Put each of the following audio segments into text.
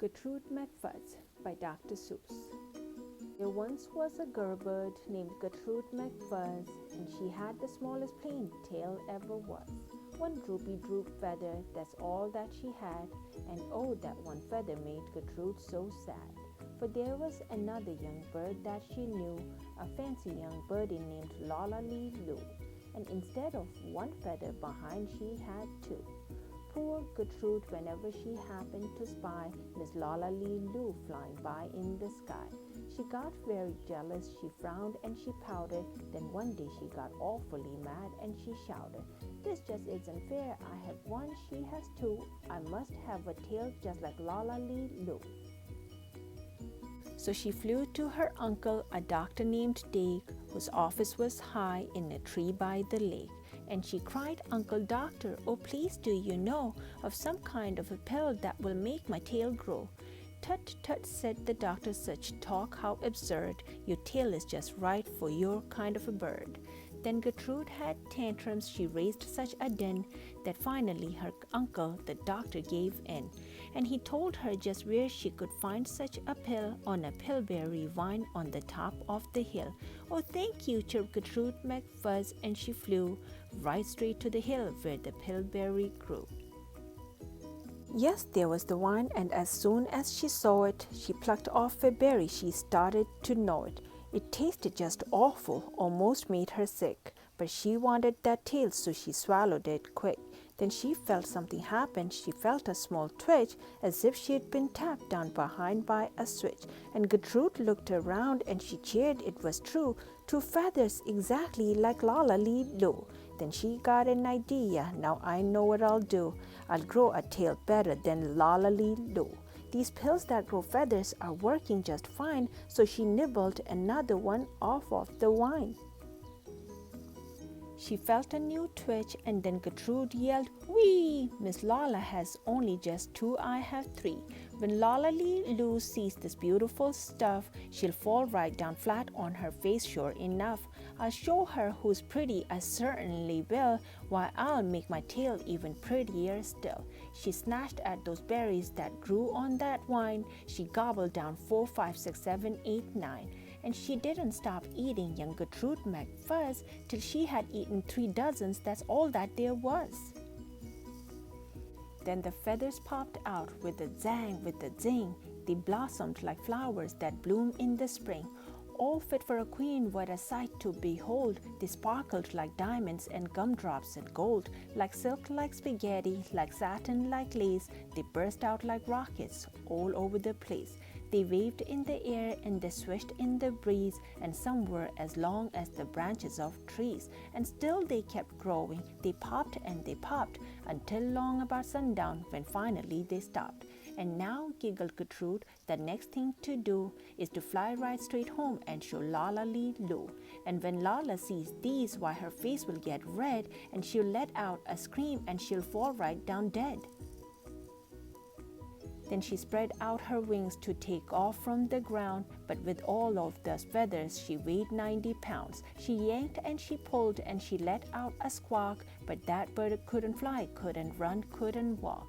Gertrude McFuzz by Dr. Seuss. There once was a girl bird named Gertrude McFuzz, and she had the smallest plain tail ever was. One droopy droop feather, that's all that she had, and oh, that one feather made Gertrude so sad. For there was another young bird that she knew, a fancy young birdie named Lollaloo, and instead of one feather behind she had two. Poor Gertrude, whenever she happened to spy Miss Lollaloo flying by in the sky, she got very jealous, she frowned and she pouted. Then one day she got awfully mad and she shouted, "This just isn't fair. I have one, she has two. I must have a tail just like Lollaloo." So she flew to her uncle, a doctor named Dake, whose office was high in a tree by the lake. And she cried, "Uncle Doctor, oh please do you know of some kind of a pill that will make my tail grow?" "Tut, tut," said the doctor, "such talk, how absurd. Your tail is just right for your kind of a bird." Then Gertrude had tantrums. She raised such a din that finally her uncle, the doctor, gave in, and he told her just where she could find such a pill on a pillberry vine on the top of the hill. "Oh, thank you," chirped Gertrude McFuzz, and she flew right straight to the hill where the pillberry grew. Yes, there was the vine, and as soon as she saw it, she plucked off a berry. She started to gnaw it. It tasted just awful, almost made her sick, but she wanted that tail, so she swallowed it quick. Then she felt something happen. She felt a small twitch, as if she had been tapped down behind by a switch. And Gertrude looked around and she cheered. It was true, two feathers exactly like Lollaloo. Then she got an idea. "Now I know what I'll do. I'll grow a tail better than Lollaloo. These pills that grow feathers are working just fine." So she nibbled another one off of the vine. She felt a new twitch, and then Gertrude yelled, "Whee! Miss Lolla has only just two, I have three. When Lollaloo sees this beautiful stuff, she'll fall right down flat on her face, sure enough. I'll show her who's pretty, I certainly will. Why, I'll make my tail even prettier still." She snatched at those berries that grew on that vine. She gobbled down 4, 5, 6, 7, 8, 9. And she didn't stop eating young Gertrude McFuzz till she had eaten 3 dozens. That's all that there was. Then the feathers popped out with a zang, with a zing. They blossomed like flowers that bloom in the spring. All fit for a queen, what a sight to behold. They sparkled like diamonds and gumdrops and gold, like silk, like spaghetti, like satin, like lace. They burst out like rockets all over the place. They waved in the air and they swished in the breeze, and some were as long as the branches of trees. And still they kept growing. They popped and they popped until long about sundown, when finally they stopped. "And now," giggled Gertrude, "the next thing to do is to fly right straight home and show Lollaloo. And when Lolla sees these, why, her face will get red, and she'll let out a scream and she'll fall right down dead." Then she spread out her wings to take off from the ground, but with all of those feathers she weighed 90 pounds. She yanked and she pulled and she let out a squawk, but that bird couldn't fly, couldn't run, couldn't walk.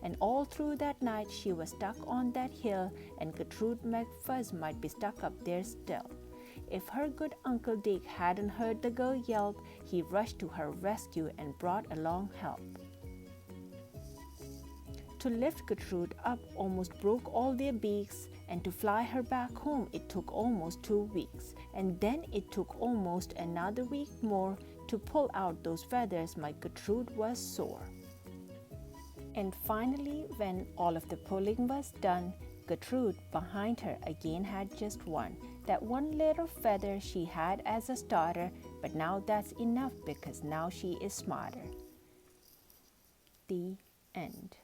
And all through that night she was stuck on that hill, and Gertrude McFuzz might be stuck up there still. If her good Uncle Dick hadn't heard the girl yelp, he rushed to her rescue and brought along help. To lift Gertrude up almost broke all their beaks, and to fly her back home it took almost 2 weeks. And then it took almost another week more to pull out those feathers. My Gertrude was sore. And finally, when all of the pulling was done, Gertrude behind her again had just one. That one little feather she had as a starter, but now that's enough because now she is smarter. The end.